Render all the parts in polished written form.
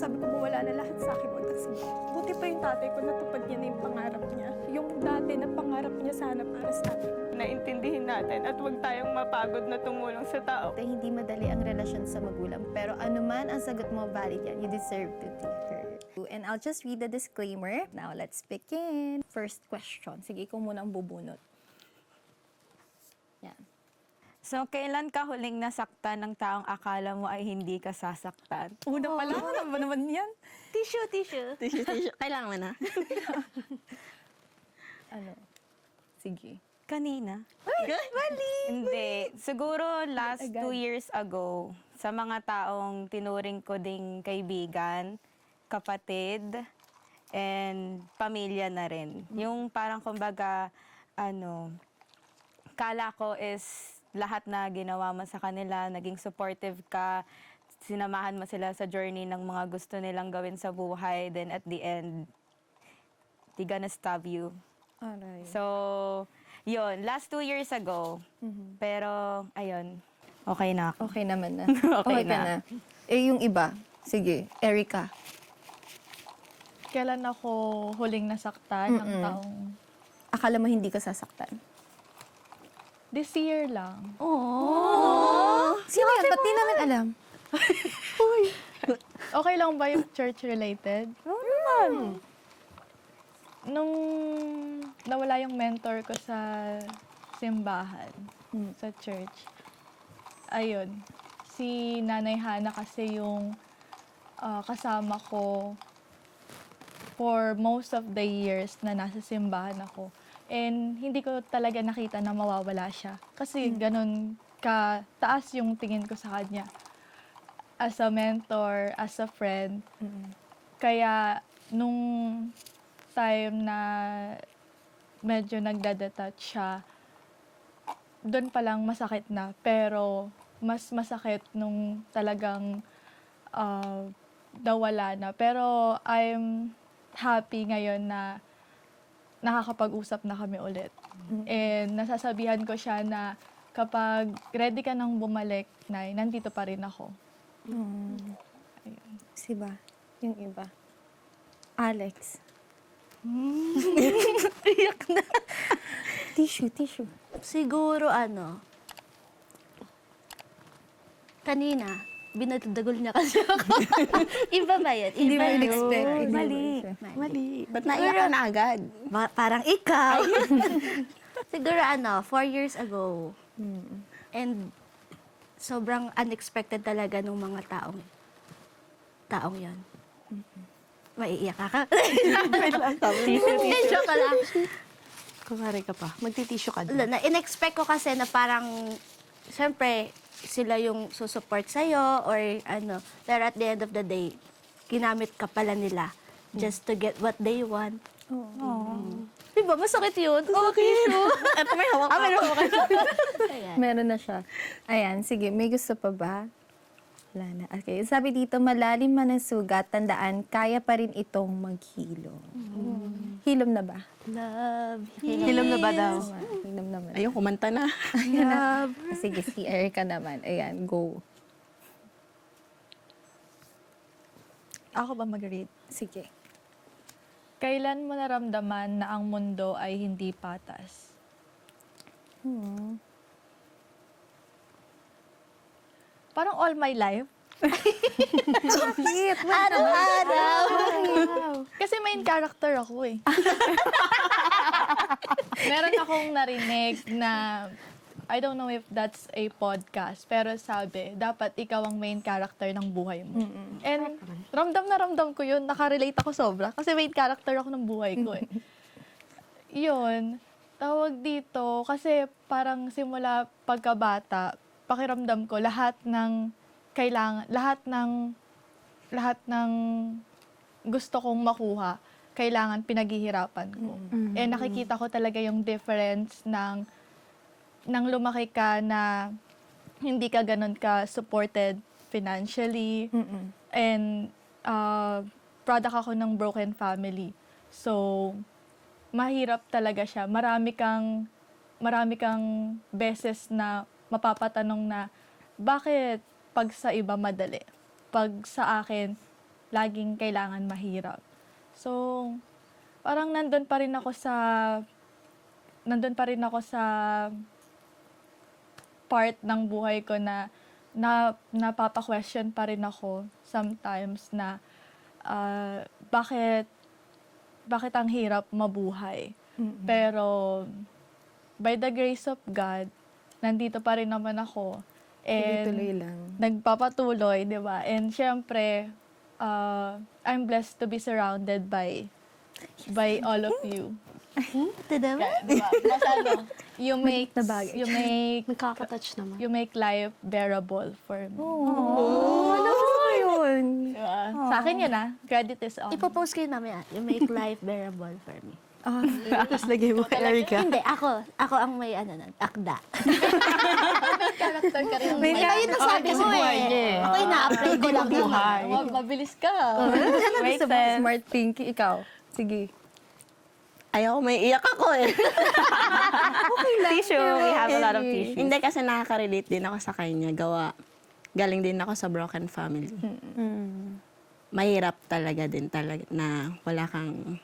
sabi ko, mawala na lahat sa akin, magtasimba. Buti pa yung tatay ko, natupad niya na yung pangarap niya. Yung dati na pangarap niya sana para sa akin. Naintindihin natin at huwag tayong mapagod na tumulong sa tao. Hindi madali ang relasyon sa magulang, pero anuman ang sagot mo, valid yan. You deserve to be heard. And I'll just read the disclaimer. Now, let's begin. First question. Sige, ikaw muna ang bubunot. Yan. So, kailan ka huling nasaktan ng taong akala mo ay hindi ka sasaktan? Una pa lang, ano ba naman yan? Tissue. Kailangan mo na. Ano? Sige. Kanina. Mali! Hindi. Siguro last 2 years ago, sa mga taong tinuring ko ding kaibigan, kapatid, and pamilya na rin. Yung parang kumbaga, kala ko is lahat na ginawa mo sa kanila, naging supportive ka, sinamahan mo sila sa journey ng mga gusto nilang gawin sa buhay, then at the end, they gonna stab you. Aray. So, yun, last 2 years ago. Pero, ayun, okay na ako. Okay naman na. Okay ka na. Eh, yung iba. Sige, Erica. Kailan ako huling nasaktan ng taong... Akala mo hindi ka sasaktan? This year lang. Sino yan? Ba't di namin alam? Okay lang ba yung church-related? Nung nawala yung mentor ko sa simbahan, sa church, ayun, si Nanay Hana kasi yung kasama ko for most of the years na nasa simbahan ako. And hindi ko talaga nakita na mawawala siya. Kasi ganun ka-taas yung tingin ko sa kanya. As a mentor, as a friend. Kaya nung time na medyo nagdadetouch siya, doon pa lang masakit na. Pero mas masakit nung talagang nawala na. Pero I'm happy ngayon na nakakapag-usap na kami ulit. And nasasabihan ko siya na kapag ready ka nang bumalik, Nay, nandito pa rin ako. Ayun. Siba. Yung iba. Alex. Iyak na. Tissue. Siguro kanina, binadagol niya kasi ako. Iba ba yan? Hindi mo Iba yun. in-expect. Mali. Ba't naiyak ka na agad? Parang ikaw. Siguro 4 years ago. And sobrang unexpected talaga nung mga taong yon. Maiiyak ka. Joke ka lang. Kumari ka pa. Magtitisyo ka Wala, doon. na-inexpect ko kasi na parang, siyempre, sila yung susupport sa'yo or pero at the end of the day, ginamit ka pala nila just to get what they want. Diba? Masakit yun. Okay. Ito may hawak ako. Ayan. Meron na siya. Ayan, sige. May gusto pa ba? Wala na. Okay. Sabi dito, malalim man ang sugat, tandaan, kaya pa rin itong maghilom. Hilom na ba? Love. Hilom na ba daw? Hilom naman. Ayun, kumanta na. Sige, si Erica naman. Ayan, go. Ako ba mag-read? Sige. Kailan mo naramdaman na ang mundo ay hindi patas? Parang all my life. Araw-araw. Kasi main character ako eh. Meron akong narinig na, I don't know if that's a podcast, pero sabi, dapat ikaw ang main character ng buhay mo. And ramdam na ramdam ko yun, nakarelate ako sobra, kasi main character ako ng buhay ko eh. Yun, tawag dito, kasi parang simula pagkabata, pakiramdam ko lahat ng kailangan, lahat ng gusto kong makuha, kailangan pinaghihirapan ko. Eh nakikita ko talaga yung difference ng nang lumaki ka na hindi ka ganun ka supported financially. And product ako ng broken family. So mahirap talaga siya. Marami kang beses na mapapatanong na bakit pag sa iba madali? Pag sa akin, laging kailangan mahirap. So, parang nandun pa rin ako sa part ng buhay ko na napapa-question pa rin ako sometimes na bakit ang hirap mabuhay. Pero by the grace of God, nandito pa rin naman ako. And Tuloy-tuloy lang. nagpapatuloy, di ba? And syempre, I'm blessed to be surrounded by all of you. Tada ba? Diba? Mas ano, you make Nagkakatouch naman. you make life bearable for me. Alam mo yun. Diba? Sa akin yun credit is on. Ipopost ko yun mamaya. You make life bearable for me. Tapos lagay mo kay Erica. Hindi, ako ang may akda. Character ka rin. May Iba yun ang sabi mo eh. Ako ina-apply ko lang naman. Mabilis ka. Gusto mo, smart thinking, ikaw. Sige. Ayaw, may iyak ako eh. Tissue. We have a lot of tissues. Hindi kasi nakaka-relate din ako sa kanya. Galing din ako sa broken family. Mahirap talaga na wala kang...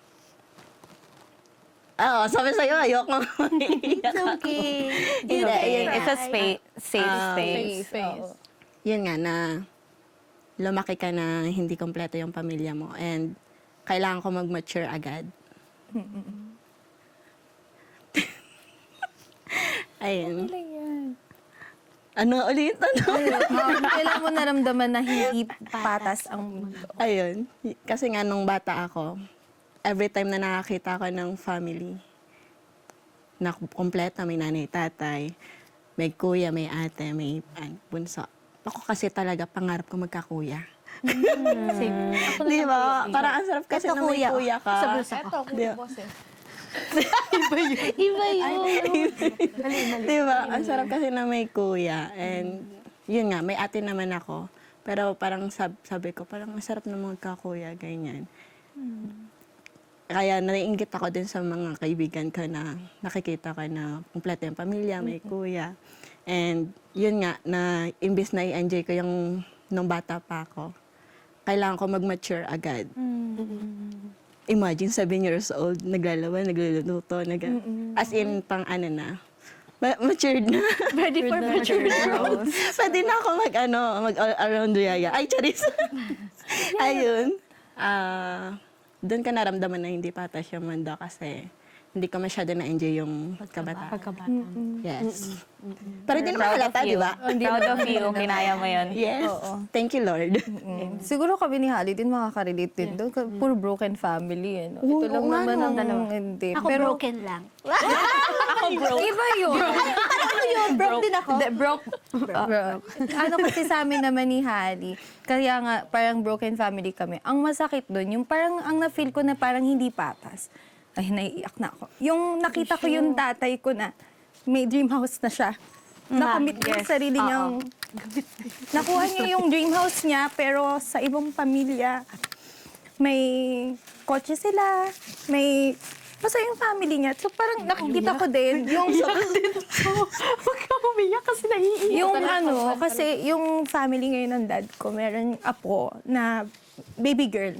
Oo, sabi sa'yo, ayoko maiiyak. It's okay. Hindi, yun nga. It's a safe space. Face. Yun nga na lumaki ka na hindi kompleto yung pamilya mo and kailangan ko mag-mature agad. Ayun. Ano ulit? Kailan mo naramdaman na hindi patas ang mundo? Ayun. Kasi nga nung bata ako, every time na nakakita ko ng family na kompleto, may nanay, tatay, may kuya, may ate, may bunso. Ako kasi talaga pangarap ko magkakuya. Di ba? Parang ang sarap kasi Ito, na may kuya. kuya ka. Sa bulsa ko. Eto, kuya boss eh. Iba yun. Di ba? Ang sarap kasi na may kuya. And yun nga, may ate naman ako. Pero parang sabi ko, parang ang sarap na magkakuya, ganyan. Kaya naiinggit ako din sa mga kaibigan ko na nakikita ko na kumpleto yung pamilya, may kuya. And yun nga, na imbis na i-enjoy ko yung nung bata pa ako, kailangan ko mag-mature agad. Imagine, 7 years old, naglalaban, nagluluto, as in, pang ano na, matured na. Ready for mature growth. Pwede na ako mag all-around yaya. Ay, charis. Ayun. Doon ka naramdaman na hindi patas yung mundo kasi hindi ko masyado na-enjoy yung kabataan. Yes. Pero hindi naman halata, di ba? Proud of you. Kinaya mo yun. Yes. Thank you, Lord. Siguro kami ni Holly din makaka-relate din doon. Puro broken family. Ito lang oo nga, naman no, ang dalawa. hindi. Ako broken lang. Iba yun. Ano yun? Broke din ako. Broke. Ano kasi sa amin naman ni Holly, kaya nga parang broken family kami. Ang masakit doon, yung parang ang na-feel ko na parang hindi patas. Ay, naiiyak na ako. Yung nakita ko yung tatay ko na may dream house na siya. Nakamit niya yung sarili niyang... Nakuha niya yung dream house niya, pero sa ibang pamilya, may kotse sila, may... Basta yung family niya. So parang nakikita ko din yung... Huwag ka umiyak kasi naiiyak. Yung ano, kasi yung family ngayon ng dad ko, meron apo na baby girl.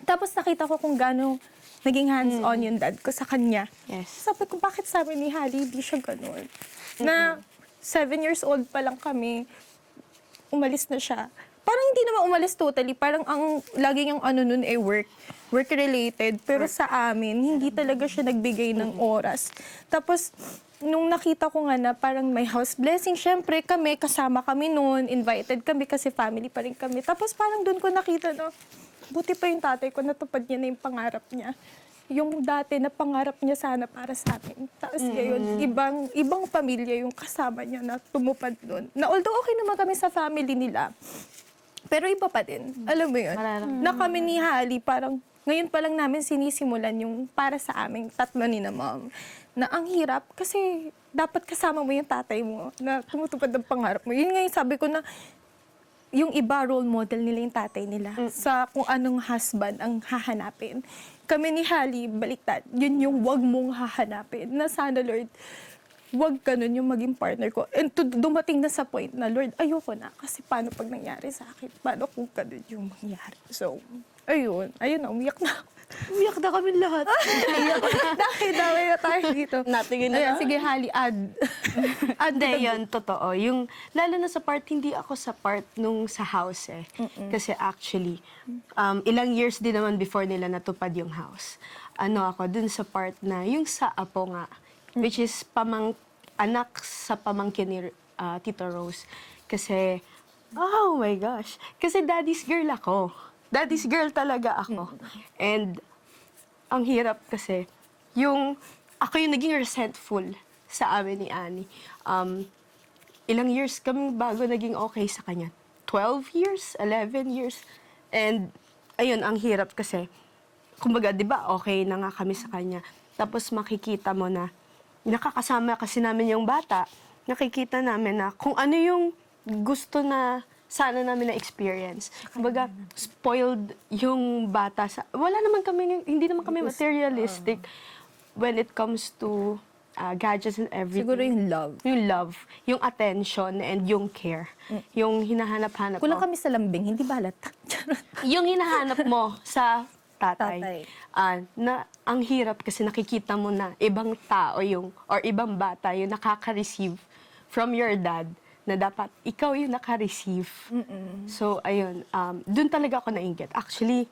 Tapos nakita ko kung gaano naging hands-on yung dad ko sa kanya. Yes. Sabi ko, bakit sabi ni Holly, di siya ganun? Na 7 years old pa lang kami, umalis na siya. Parang hindi naman umalis totally. Parang ang lagi niyang ano nun work-related. Pero sa amin, hindi talaga siya nagbigay ng oras. Tapos, nung nakita ko nga na parang may house blessing, syempre kami, kasama kami noon, invited kami kasi family pa rin kami. Tapos parang doon ko nakita na, buti pa yung tatay ko, natupad niya na yung pangarap niya. Yung dati na pangarap niya sana para sa amin. Tapos ngayon, ibang pamilya yung kasama niya na tumupad doon. Na although okay naman kami sa family nila, pero iba pa din. Alam mo yun? Na kami ni Holly, parang ngayon pa lang namin sinisimulan yung para sa aming tatlo ni na mom. Na ang hirap kasi dapat kasama mo yung tatay mo na tumutupad ng pangarap mo. Yun nga yung sabi ko na yung iba role model nila yung tatay nila sa kung anong husband ang hahanapin. Kami ni Holly, baliktad, yun yung wag mong hahanapin. Na sana, Lord, wag ganun yung maging partner ko. And dumating na sa point na, Lord, ayoko na. Kasi paano pag nangyari sa akin? Paano kung ganun yung mangyari? So, ayun na, umiyak na ako. Umiyak na kami lahat. Dahil na tayo dito. Natingin na Ayan, lang. sige, Hali, add. Hindi, yun, totoo. Yung, lalo na sa part, hindi ako sa part nung sa house eh. Kasi actually, ilang years din naman before nila natupad yung house. Ano ako, dun sa part na, yung sa apo nga, which is anak sa pamangkin ni Tito Rose. Kasi, oh my gosh, kasi daddy's girl ako. Daddy's girl talaga ako. And, ang hirap kasi, ako yung naging resentful sa amin ni Annie. Ilang years kami bago naging okay sa kanya. 12 years, 11 years. And, ayun, ang hirap kasi, kumbaga, di ba, okay na nga kami sa kanya. Tapos makikita mo na, nakakasama kasi namin yung bata, nakikita namin na kung ano yung gusto na sana namin na-experience. Kumbaga, spoiled yung bata. Wala naman kami, hindi naman kami materialistic when it comes to gadgets and everything. Siguro yung love. Yung love, yung attention, and yung care. Yung hinahanap-hanap Kulang mo. kami sa lambing, hindi balat. Yung hinahanap mo sa tatay. Tatay. Na ang hirap kasi nakikita mo na ibang tao or ibang bata yung nakaka-receive from your dad na dapat ikaw yung naka-receive. So, ayun, dun talaga ako nainggit. Actually,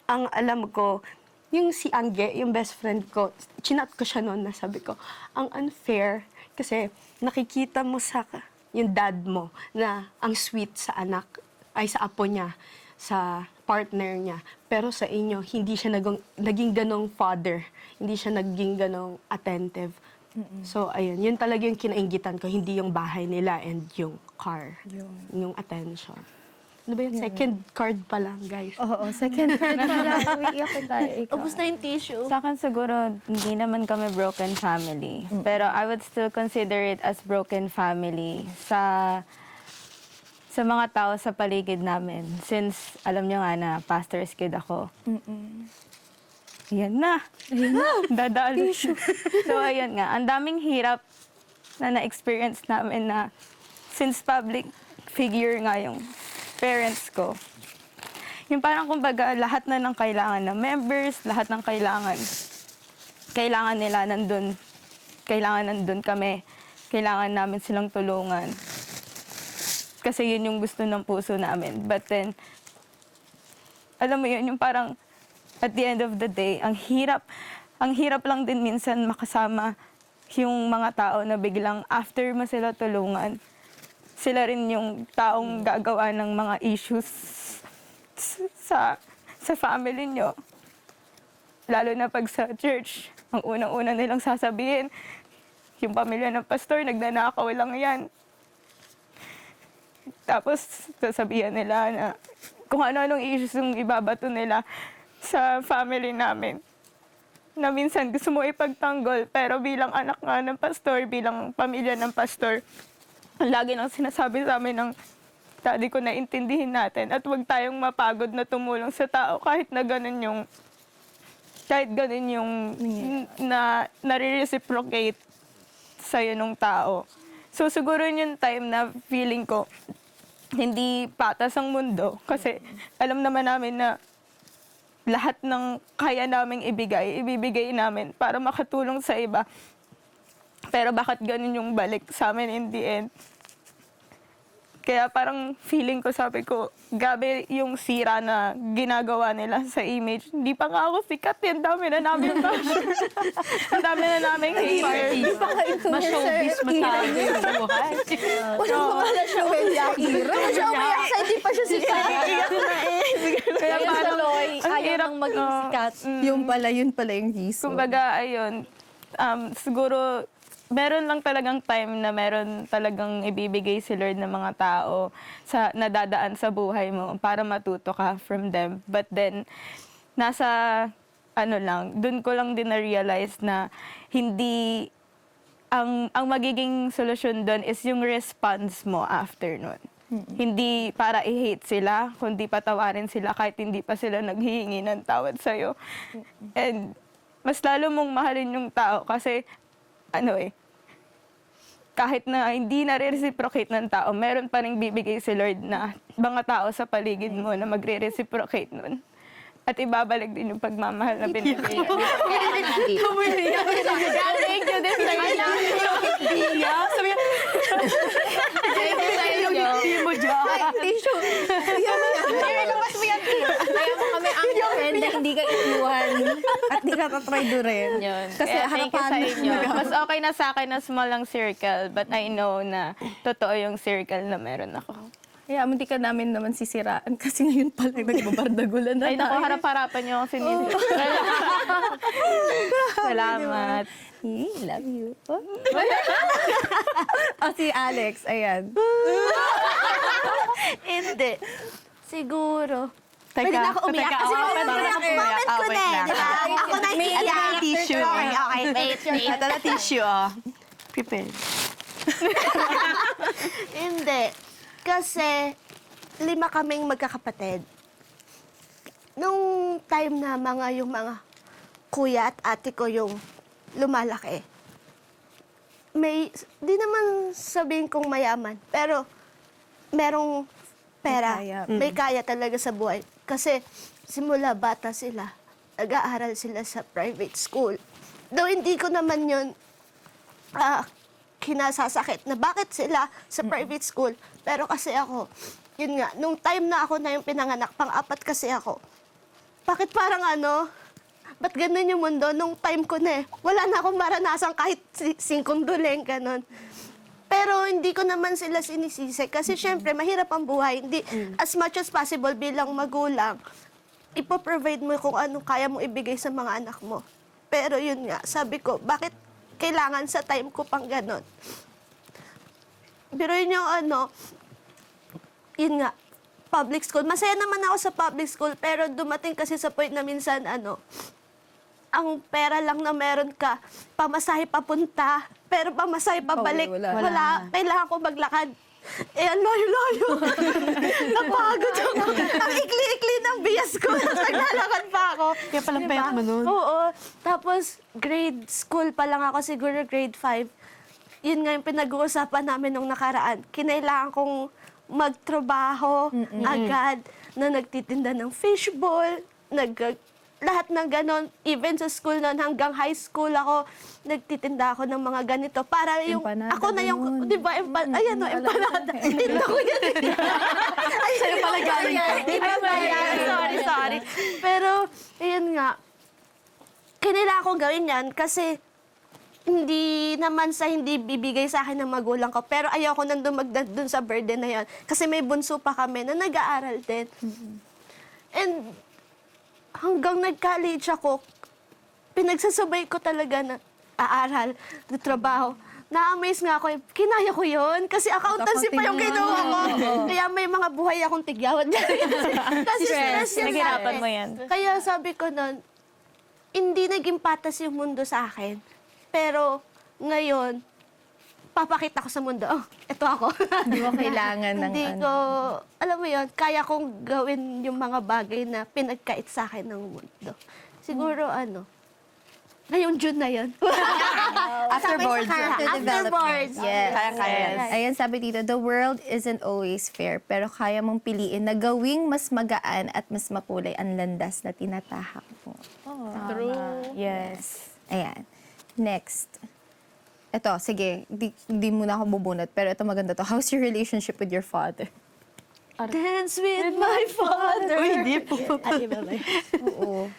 ang alam ko, yung si Angge, yung best friend ko, chinat ko siya noon na sabi ko, ang unfair kasi nakikita mo sa yung dad mo na ang sweet sa sa apo niya, sa partner niya. Pero sa inyo, hindi siya naging ganong father. Hindi siya naging ganong attentive. So, ayun. Yun talaga yung kinainggitan ko. Hindi yung bahay nila and yung car. Yung attention. Ano ba yun? Second card pa lang, guys. Oo, second card pa lang. Umiiyak ko tayo. Ikaw. Ubus na yung tissue. Sa akin siguro, hindi naman kami broken family. Pero I would still consider it as broken family sa mga tao sa paligid namin. Since alam nyo nga na pastor's kid ako. Ayan na. Dadalo. So, ayan nga. Ang daming hirap na na-experience namin na since public figure nga yung parents ko. Yung parang kumbaga lahat na ng kailangan na members, lahat ng kailangan nila nandun. Kailangan nandun kami. Kailangan namin silang tulungan. Kasi yun yung gusto ng puso namin. But then, alam mo yun, yung parang at the end of the day, ang hirap lang din minsan makasama yung mga tao na biglang after mo sila tulungan, sila rin yung taong gagawa ng mga issues sa family nyo. Lalo na pag sa church, ang unang-una nilang sasabihin, yung pamilya ng pastor, nagnanakaw lang yan. Tapos sasabihan nila na kung ano-anong issues yung ibabato nila sa family namin. Na minsan gusto mo ipagtanggol, pero bilang anak nga ng pastor, bilang pamilya ng pastor, lagi nang sinasabi sa amin ng daddy ko na intindihin natin at huwag tayong mapagod na tumulong sa tao kahit ganun yung na nare-reciprocate sa'yo nung tao. So siguro yun yung time na feeling ko hindi patas ang mundo kasi alam naman namin na lahat ng kaya naming ibibigay namin para makatulong sa iba. Pero bakit ganun yung balik sa amin in the end? Kaya parang feeling ko, sabi ko, gabi yung sira na ginagawa nila sa image. Hindi pa nga ako sikat, ang dami na namin bashers. Ang dami na namin haters. Ma-showbiz masyado yung buhay. Wala pa pala siya umiyak. Wala siya umiyak sa hindi pa siya sikat. Kaya Ayun sa parang, Loy, ang ayaw hirap, nang maging sikat. Yun pala yung reason. kumbaga, ayun, siguro, meron lang talagang time na meron talagang ibibigay si Lord ng mga tao sa nadadaan sa buhay mo para matuto ka from them. But then, dun ko lang din na-realize na hindi, ang magiging solusyon dun is yung response mo after nun. Hindi para i-hate sila, kundi patawarin sila kahit hindi pa sila naghihingi ng tawad sa'yo. And mas lalo mong mahalin yung tao kasi kahit na hindi nare-reciprocate ng tao, meron pa rin bibigay si Lord na mga tao sa paligid mo na magre-reciprocate nun. At ibabalik din yung pagmamahal na binibigay. Thank you din sa inyo. Hindi mo dyan. Tissue. Lumabas mo yan. Kaya mo kami ang friend na hindi ka iiwan at di ka tatraydurin. Yun. Kasi Kaya thank you sa harapan inyo. Mas okay na sa akin na small lang circle, but I know na totoo yung circle na meron ako. Kaya hindi ka namin naman sisiraan kasi ngayon pa lang nagbabardagulan na Ay, naku, tayo. harap-harapan niyo ako sinisip. Salamat. Love you. Si Alex, ayan. Hindi. Siguro. Teka, Pwede na ako umiyak teka, kasi pwede moment na ko ako na. umiyak. Moment ko Wait na, lang. di ba? Ako na May iiyak. tissue. Okay, wait. Ito na tissue, oh. Prepare. Hindi. Kasi 5 kaming magkakapatid. Nung time na yung mga kuya at ate ko yung lumalaki, di naman sabihin kong mayaman, pero merong pera. May kaya talaga sa buhay. Kasi simula bata sila, nag-aaral sila sa private school. Though hindi ko naman yun kinasasakit na bakit sila sa private school. Pero kasi ako, yun nga, nung time na ako na yung pinanganak, pang-apat kasi ako, bakit parang ba't ganun yung mundo? Nung time ko na wala na akong maranasan kahit singkunduleng, ganun. Pero hindi ko naman sila sinisisi kasi syempre mahirap ang buhay. Hindi, as much as possible bilang magulang, ipoprovide mo kung anong kaya mo ibigay sa mga anak mo. Pero yun nga, sabi ko, bakit kailangan sa time ko pang ganon? Pero yun yung yun nga, public school. Masaya naman ako sa public school, pero dumating kasi sa point na minsan, ang pera lang na meron ka, pamasahe papunta, pero pamasahe pabalik, wala. Kailangan ko maglakad. Ang layo-layo. Napagod ako. Ang ikli-ikli ng bias ko. Tapos naglalakad pa ako. Kaya palang payat mo nun. Oo. Tapos, grade school pa lang ako, siguro grade 5. Yun nga yung pinag-uusapan namin nung nakaraan. Kinailangan kong magtrabaho agad na nagtitinda ng fishball, lahat ng ganon. Even sa school noon, hanggang high school ako, nagtitinda ako ng mga ganito. Para yung, Empanada, ako na yung, ganun. di ba, ayan o, empanada. Tinda ko yan. Sa'yo pala galing ka. Sorry. Pero, ayun nga, kinailangan kong gawin yan kasi hindi naman sa hindi bibigay sa akin ng magulang ko. Pero ayoko nang dumagdag dun sa burden na yan. Kasi may bunso pa kami na nag-aaral din. And hanggang nag-college ako, pinagsasabay ko talaga na aaral, trabaho. Na-amaze nga ako, kinaya ko yun. Kasi accountancy pa yung kinuha ko. Kaya may mga buhay akong tigyawat dyan. Kasi stress yan Naghirapan sa mo akin. yan. Kaya sabi ko nun, hindi naging patas yung mundo sa akin. Pero ngayon, papakita ko sa mundo, eto ako. Hindi mo kailangan ng Hindi ko, alam mo yun, kaya kong gawin yung mga bagay na pinagkait sa akin ng mundo. Siguro ngayong June na yun. After boards. After boards. Yes. Kaya yan. Ayan, sabi dito, the world isn't always fair, pero kaya mong piliin na gawing mas magaan at mas makulay ang landas na tinatahak mo. True. Yes. Ayan. Next. Ito, sige, di muna ako bubunot, pero ito maganda to. How's your relationship with your father? Dance with my father. Uy, hindi po. Oo.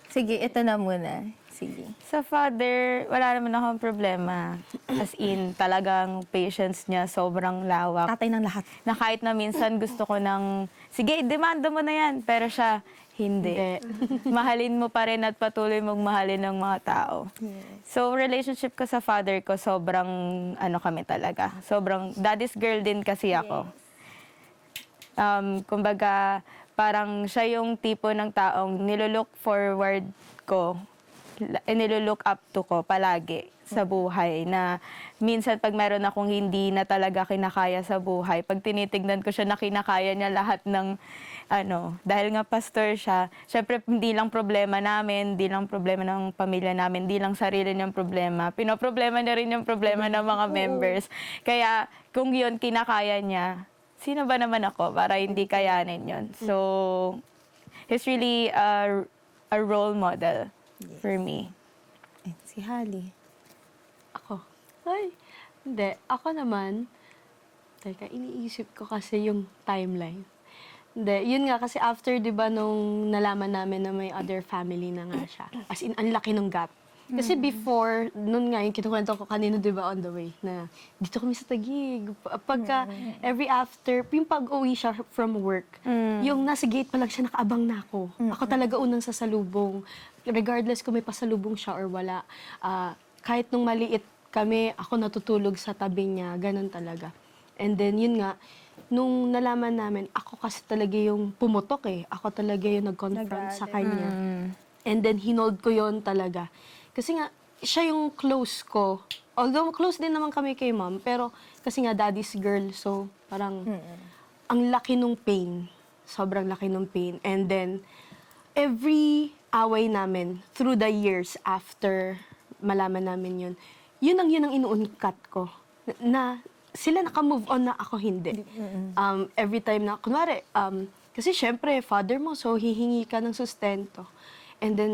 Sige, ito na muna. Sige. Sa father, wala naman akong problema. As in, talagang patience niya sobrang lawak. Tatay ng lahat. Na kahit na minsan gusto ko ng, sige, demanda mo na yan. Pero siya, hindi. Mahalin mo pa rin at patuloy mong mahalin ng mga tao. So, relationship ko sa father ko, sobrang kami talaga. Sobrang daddy's girl din kasi ako. Kumbaga, parang siya yung tipo ng taong nilulook forward ko, nilulook up to ko palagi sa buhay. Na minsan pag meron akong hindi na talaga kinakaya sa buhay, pag tinitignan ko siya na kinakaya niya lahat ng dahil nga pastor siya, syempre hindi lang problema namin, hindi lang problema ng pamilya namin, hindi lang sarili niyang problema. Pinoproblema niya rin yung problema ng mga members. Kaya kung yun kinakaya niya, sino ba naman ako para hindi kayanin yun? So, he's really a role model for me. Si Hali. Ako. Ay, hindi. Ako naman, teka, iniisip ko kasi yung timeline. Hindi, yun nga kasi after, di ba, nung nalaman namin na may other family na nga siya. As in, ang laki ng gap. Kasi before, nun nga, yung kinukwento ko kanino, di ba, on the way, na dito kami sa Taguig. Pagka, every after, yung pag-uwi siya from work, yung nasa gate pa lang siya, nakaabang na ako. Ako talaga unang sasalubong. Regardless kung may pasalubong siya or wala. Kahit nung maliit kami, ako natutulog sa tabi niya, ganun talaga. And then, yun nga, nung nalaman namin, ako kasi talaga yung pumutok eh. Ako talaga yung nag-confront sa kanya. And then, hinold ko yon talaga. Kasi nga, siya yung close ko. Although, close din naman kami kay mom. Pero, kasi nga, daddy's girl. So, parang, ang laki nung pain. Sobrang laki nung pain. And then, every away namin, through the years after malaman namin yun ang inuunkat ko. Na sila naka-move on na ako hindi. Every time na, kunwari, kasi syempre, father mo, so hihingi ka ng sustento. And then,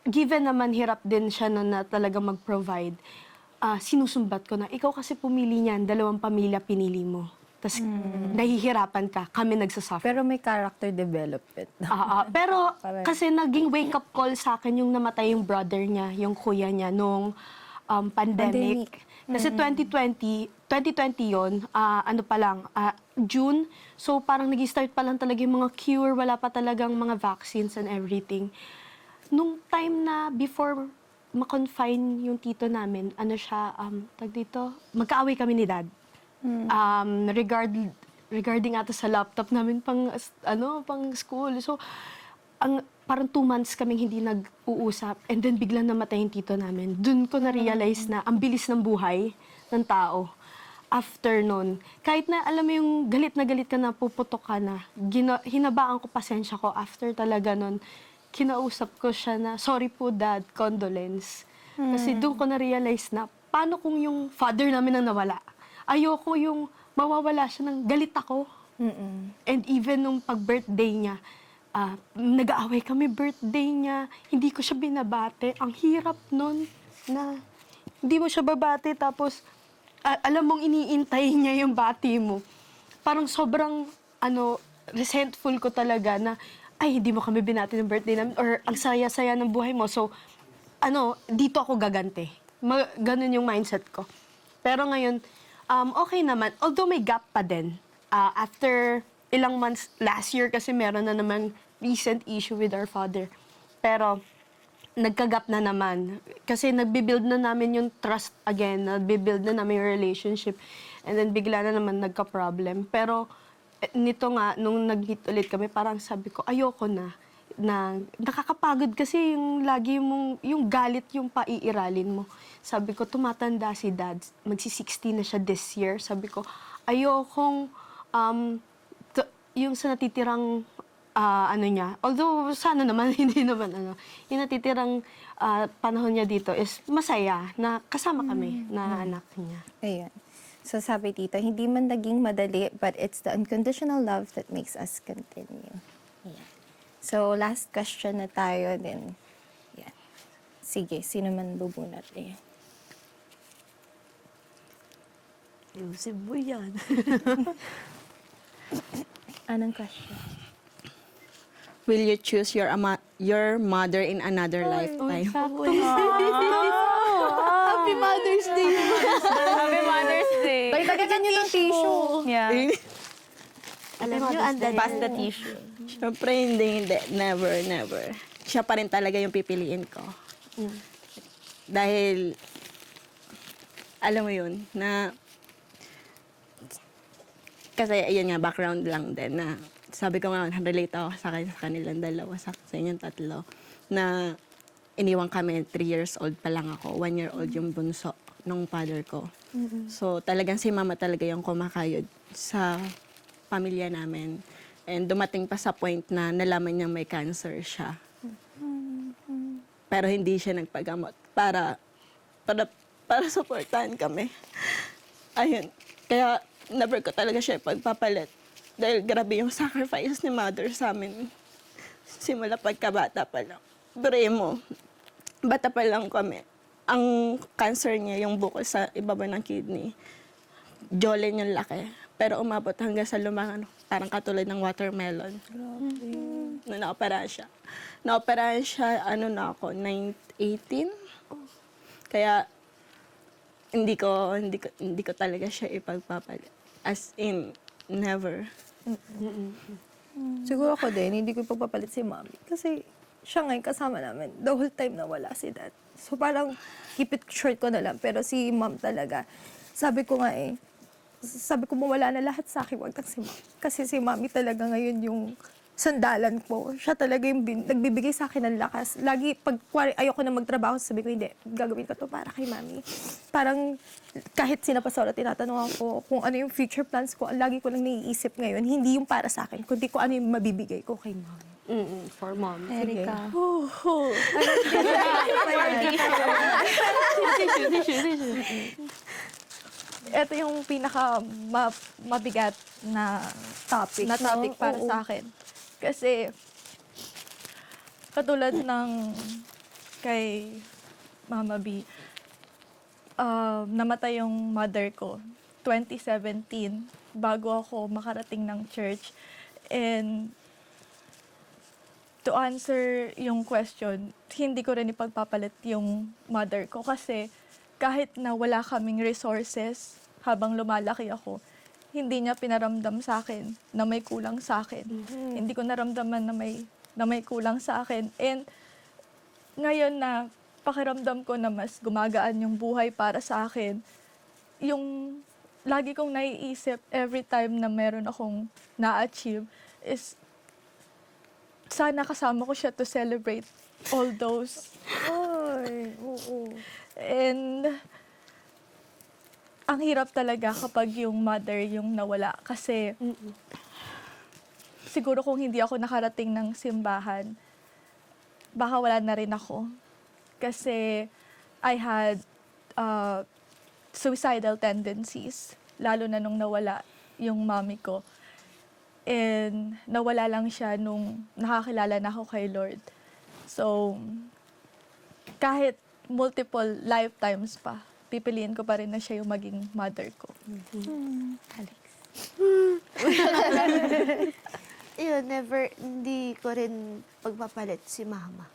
given naman hirap din siya na talaga mag-provide, sinusumbat ko na, ikaw kasi pumili niyan, 2 pamilya pinili mo. Tapos, nahihirapan ka, kami nagsasuffer. Pero may character development. Pero kasi naging wake-up call sa akin yung namatay yung brother niya, yung kuya niya, nung pandemic. Kasi 2020 yon, June. So parang nag-start pa lang talaga yung mga cure, wala pa talagang mga vaccines and everything. Nung time na before ma-confine yung tito namin, magkaaway kami ni dad. Regarding ata sa laptop namin pang school. So, parang 2 months kaming hindi nag-uusap and then biglang namatay yung tito namin. Doon ko na-realize na ang bilis ng buhay ng tao. After nun, kahit na alam mo yung galit ka na, puputok ka na, hinabaan ko pasensya ko. After talaga nun, kinausap ko siya na, sorry po dad, condolence. Kasi doon ko na-realize na, paano kung yung father namin ang nawala? Ayoko yung mawawala siya ng galit ako. And even nung pag-birthday niya, nag-aaway kami birthday niya, hindi ko siya binabate. Ang hirap nun na hindi mo siya babate tapos alam mong iniintay niya yung bati mo. Parang sobrang resentful ko talaga na ay, hindi mo kami binati ng birthday namin or ang saya-saya ng buhay mo. So, dito ako gagante. Ganun yung mindset ko. Pero ngayon, okay naman. Although may gap pa din. After ilang months, last year kasi meron na naman recent issue with our father. Pero, nagka-gap na naman. Kasi nagbe-build na namin yung trust again. Nagbe-build na namin yung relationship. And then, bigla na naman nagka-problem. Pero, nito nga, nung nag-hit ulit kami, parang sabi ko, ayoko na nakakapagod kasi yung lagi mong, yung galit yung paiiralin mo. Sabi ko, tumatanda si dad, magsi-60 na siya this year. Sabi ko, ayokong, yung sa natitirang, niya, although sana naman, hindi naman, yung natitirang panahon niya dito is masaya na kasama kami na anak niya. Ayan. So sabi tita, hindi man naging madali, but it's the unconditional love that makes us continue. Ayan. So last question na tayo din. Ayan. Sige, sino man bubunat eh. Ayusin mo yan. Anong question? Will you choose your mother in another lifetime? Happy Mother's Day! Happy Mother's Day! Dagdagan niyo ng tissue. Yeah. Alam niyo, andali. Pass the tissue. Siyempre, hindi. Never. Siya pa rin talaga yung pipiliin ko. Dahil, alam mo yun, na, kasi ayun nga, background lang din na, sabi ko nga, relate ako sa kanilang dalawa, sa inyong tatlo, na iniwan kami, 3 years old pa lang ako, 1 year old yung bunso nung father ko. So, talagang si mama talaga yung kumakayod sa pamilya namin And dumating pa sa point na nalaman niyang may cancer siya. Pero hindi siya nagpagamot para supportahan kami. Ayun. Kaya never ko talaga siya pagpapalit. Dahil grabe yung sacrifice ni mother sa amin. Simula pagkabata pa lang. Bure mo, bata pa lang kami. Ang cancer niya, yung bukol sa ibaba ng kidney, jolene yung laki. Pero umabot hanggang sa lumang, parang katulad ng watermelon. Nung naoperahan siya. Naoperahan siya, na ako, 18. Kaya, hindi ko talaga siya ipagpapalit. As in, never. Siguro ako din, hindi ko ipagpapalit si Mommy. Kasi siya ngayon kasama namin the whole time na wala si Dad. So parang keep it short ko na lang. Pero si Mom talaga, sabi ko mawala na lahat sa akin, wag lang si Mom. Kasi si Mommy talaga ngayon yung sandalan ko. Siya talaga yung nagbibigay sa akin ng lakas. Lagi, pag ayoko na magtrabaho, sabi ko, hindi, gagawin ko to para kay Mommy. Parang kahit sinapasora, tinatanong ako kung ano yung future plans ko, ang lagi ko lang naiisip ngayon, hindi yung para sa akin, kundi kung ano yung mabibigay ko kay Mommy. For mom. Erika. Ito yung pinaka mabigat na topic para sa akin. Kasi katulad ng kay Mama B, namatay yung mother ko 2017 bago ako makarating ng church. And to answer yung question, hindi ko rin ipagpapalit yung mother ko kasi kahit na wala kaming resources habang lumalaki ako, hindi niya pinaramdam sa akin na may kulang sa akin. Hindi ko naramdaman na may kulang sa akin. And ngayon na pakiramdam ko na mas gumagaan yung buhay para sa akin, yung lagi kong naiisip every time na meron akong na-achieve is sana kasama ko siya to celebrate all those. Ay, oo. And ang hirap talaga kapag yung mother yung nawala. Kasi siguro kung hindi ako nakarating ng simbahan, baka wala na rin ako. Kasi I had suicidal tendencies, lalo na nung nawala yung mommy ko. And nawala lang siya nung nakakilala na ako kay Lord. So, kahit multiple lifetimes pa, pipiliin ko pa rin na siya yung maging mother ko. Alex. Yun, hindi ko rin pagpapalit si Mama.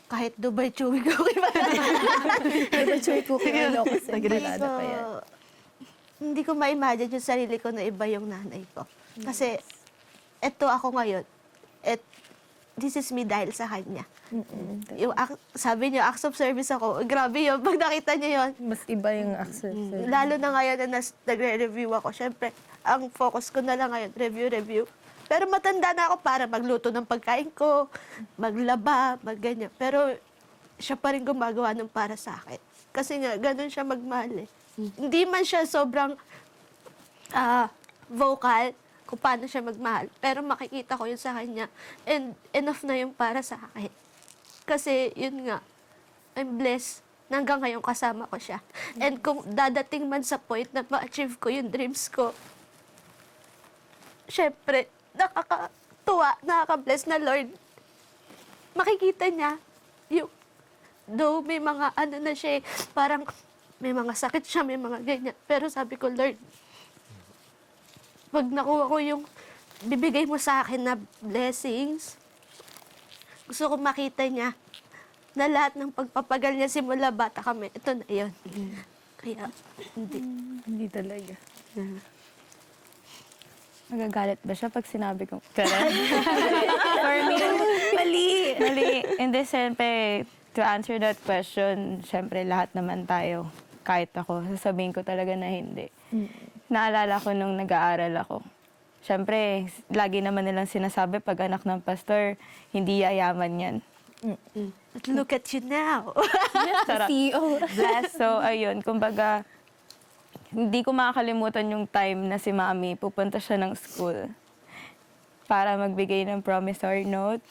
Kahit Dubai chewing ko kay Mama. Nag-check ko kay ano kasi nagregada pa yan. Hindi ko ma-imagine yung sarili ko na iba yung nanay ko. Kasi, eto ako ngayon. This is me dahil sa kanya. Yung, sabi niyo, acts of service ako. Grabe yun. Pag nakita niyo yun, Mas iba yung access. lalo na ngayon na nagre-review ako. Siyempre, ang focus ko na lang ngayon, review. Pero matanda na ako para magluto ng pagkain ko, maglaba, magganyan. Pero siya pa rin gumagawa ng para sa akin. Kasi nga, ganun siya magmahal eh. Hindi man siya sobrang vocal kung paano siya magmahal. Pero makikita ko yun sa kanya. And enough na yung para sa akin. Kasi yun nga, I'm blessed na hanggang ngayon kasama ko siya. And kung dadating man sa point na ma-achieve ko yung dreams ko, syempre, nakakatuwa, nakaka-bless na Lord. Makikita niya, yung, though may mga na siya, parang may mga sakit siya, may mga ganyan. Pero sabi ko, Lord, pag nakuha ko yung bibigay mo sa akin na blessings, gusto ko makita niya na lahat ng pagpapagal niya simula bata kami, ito na yun. Kaya, hindi. Hindi talaga. Magagalit ba siya pag sinabi ko? Correct? For me, mali. Hindi, siyempre, to answer that question, siyempre lahat naman tayo, kahit ako, sasabihin ko talaga na hindi. Naalala ko nung nag-aaral ako. Siyempre, lagi naman nilang sinasabi pag anak ng pastor, hindi yayaman yan. But look at you now. Sarap. CEO. Bless. So, ayun, kumbaga, hindi ko makakalimutan yung time na si Mami, pupunta siya ng school. para magbigay ng promissory note.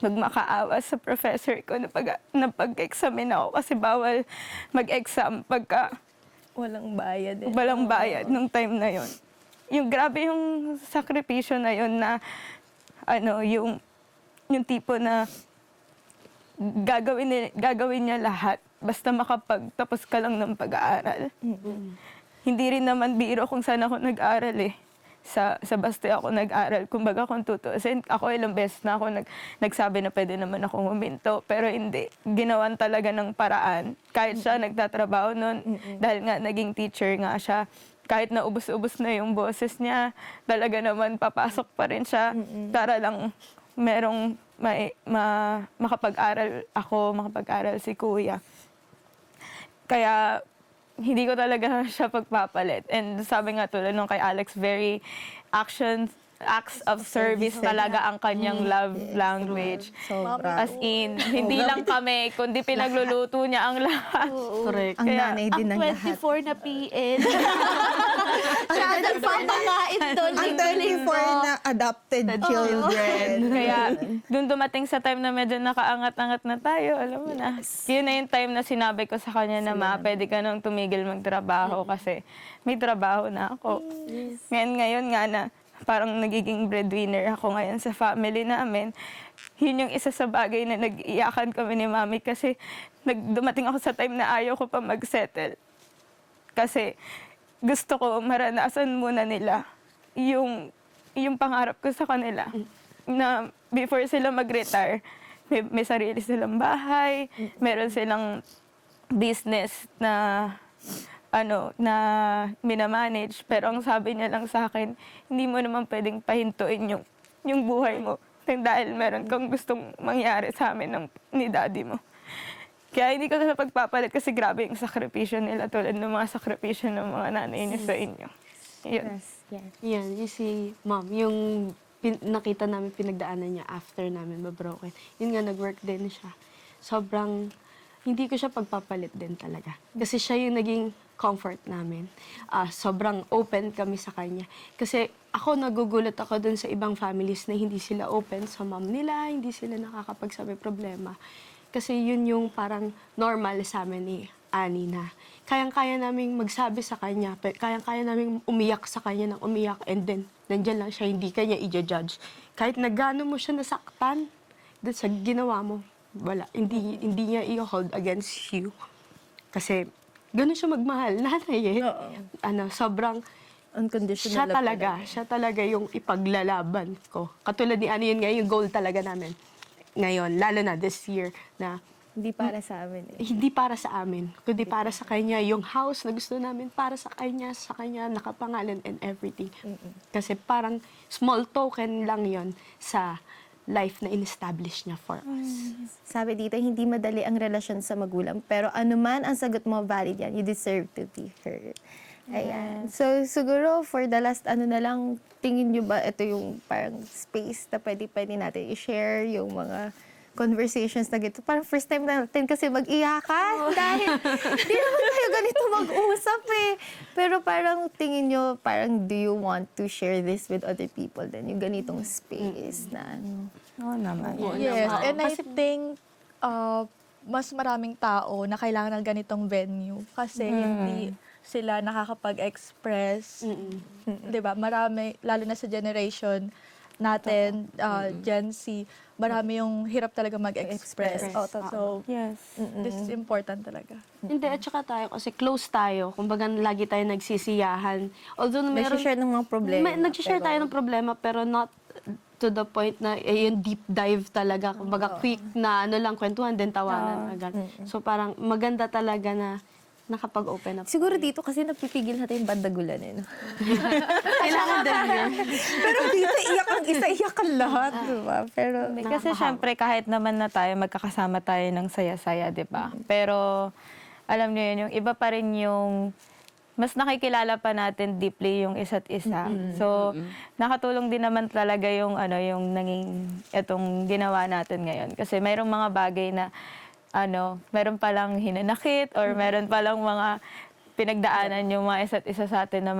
Magmakaawa sa professor ko na pag-examine ako kasi bawal mag-exam pagka Walang bayad eh. walang bayad nung time na yon. Yung grabe yung sakripisyo na yon na yung tipo na gagawin niya lahat basta makapagtapos ka lang ng pag-aaral. Hindi rin naman biro kung saan ako nag-aral eh. Sa Baste ako nag-aral. Kumbaga kung tutuusin, ako ilang beses na ako nagsabi na pwede naman akong huminto. Pero hindi. Ginawan talaga ng paraan. Kahit siya nagtatrabaho noon, dahil nga naging teacher nga siya, kahit na ubos-ubos na yung boses niya, talaga naman papasok pa rin siya para lang merong makapag-aral ako, makapag-aral si kuya. Kaya hindi ko talaga siya pagpapalit. And sabi nga tulad nung kay Alex, very acts of service talaga ang kanyang love language. Sobra. As in, hindi lang kami, kundi pinagluluto niya ang lahat. Correct. Ang Kaya, nanay din Ang ng lahat. 24 na PN. Siya nagpapakain doon. Ang 24 na adopted children. Kaya doon dumating sa time na medyo nakaangat-angat na tayo, alam mo na. Yun na yung time na sinabi ko sa kanya na pwede ka nang tumigil magtrabaho kasi may trabaho na ako. Ngayon nga na parang nagiging breadwinner ako ngayon sa family namin. Yun yung isa sa bagay na nag-iyakan kami ni Mami kasi dumating ako sa time na ayaw ko pa mag-settle. Kasi gusto ko maranasan muna nila yung pangarap ko sa kanila. Na before sila mag-retire, may sarili silang bahay, meron silang business na minamanage. Pero ang sabi niya lang sa akin, hindi mo naman pwedeng pahintuin yung buhay mo dahil meron kang gustong mangyari sa amin ni daddy mo. Kaya hindi ko na pagpapalit kasi grabe yung sakripisyo nila tulad ng mga sakripisyo ng mga nanay niya sa inyo. Yun. Yan, you see, ma'am, yung nakita namin pinagdaanan niya after namin mabroken. Yun nga, nag-work din siya. Sobrang, hindi ko siya pagpapalit din talaga. Kasi siya yung naging comfort namin. Sobrang open kami sa kanya. Kasi ako nagugulat ako dun sa ibang families na hindi sila open sa mom nila, hindi sila nakakapagsabi problema. Kasi yun yung parang normal sa amin ni Annie na kayang-kaya naming magsabi sa kanya, kayang-kaya naming umiyak sa kanya ng umiyak and then nandyan lang siya, hindi kanya i-judge. Kahit na gaano mo siya nasaktan, dun sa ginawa mo, wala, hindi niya i-hold against you. Kasi gano'n siya magmahal, nanay eh. Sobrang Unconditional love siya talaga yung ipaglalaban ko. Katulad ni Annie, yun nga yung goal talaga namin. Ngayon, lalo na this year, na Hindi para sa amin eh. hindi para sa amin, kundi para sa kanya. Yung house na gusto namin, para sa kanya nakapangalan and everything. Kasi parang small token lang yon sa life na in-establish niya for us. Sabi dito, hindi madali ang relasyon sa magulang, pero anuman ang sagot mo, valid yan. You deserve to be heard. Ayan. So, siguro, for the last, na lang, tingin nyo ba ito yung parang space na pwede natin i-share yung mga conversations na gito. Parang first time natin kasi mag-iyakan dahil di naman tayo ganito mag-usap eh. Pero parang tingin nyo, parang do you want to share this with other people then yung ganitong space na Oo naman. Yes, and I think mas maraming tao na kailangan ng ganitong venue kasi hindi sila nakakapag-express. 'Di ba? Marami, lalo na sa generation natin, Gen Z, marami yung hirap talaga mag-express. So, Yes. this is important talaga. Hindi, at saka tayo, kasi close tayo. Kumbaga, lagi tayo nagsisiyahan. Although, nag-share ng mga problema. Nag-share tayo ng problema, pero not to the point na yung deep dive talaga. Kumbaga, quick na lang, kwentuhan, then tawanan agad. So, parang maganda talaga na nakapag-open up. Siguro dito kasi napipigil natin yung bandagulan eh. No? Kailangan din yun. Pero dito iyak ang isa, iyak ang lahat. Diba? Pero Kasi syempre kahit naman na tayo, magkakasama tayo ng saya-saya, di ba? Pero alam niyo yun, yung iba pa rin yung mas nakikilala pa natin deeply yung isa't isa. So, nakatulong din naman talaga yung yung itong ginawa natin ngayon. Kasi mayroong mga bagay na meron palang hinanakit or meron palang mga pinagdaanan yung mga isa't isa sa atin na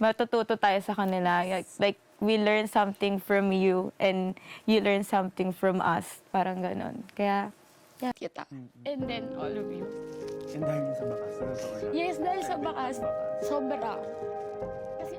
matututo tayo sa kanila. Like we learn something from you and you learn something from us. Parang ganon. Kaya, kita. And then, all of you. And dahil yun sa bakas, na totoo lang. Yes, dahil sa bakas, sobra. Kasi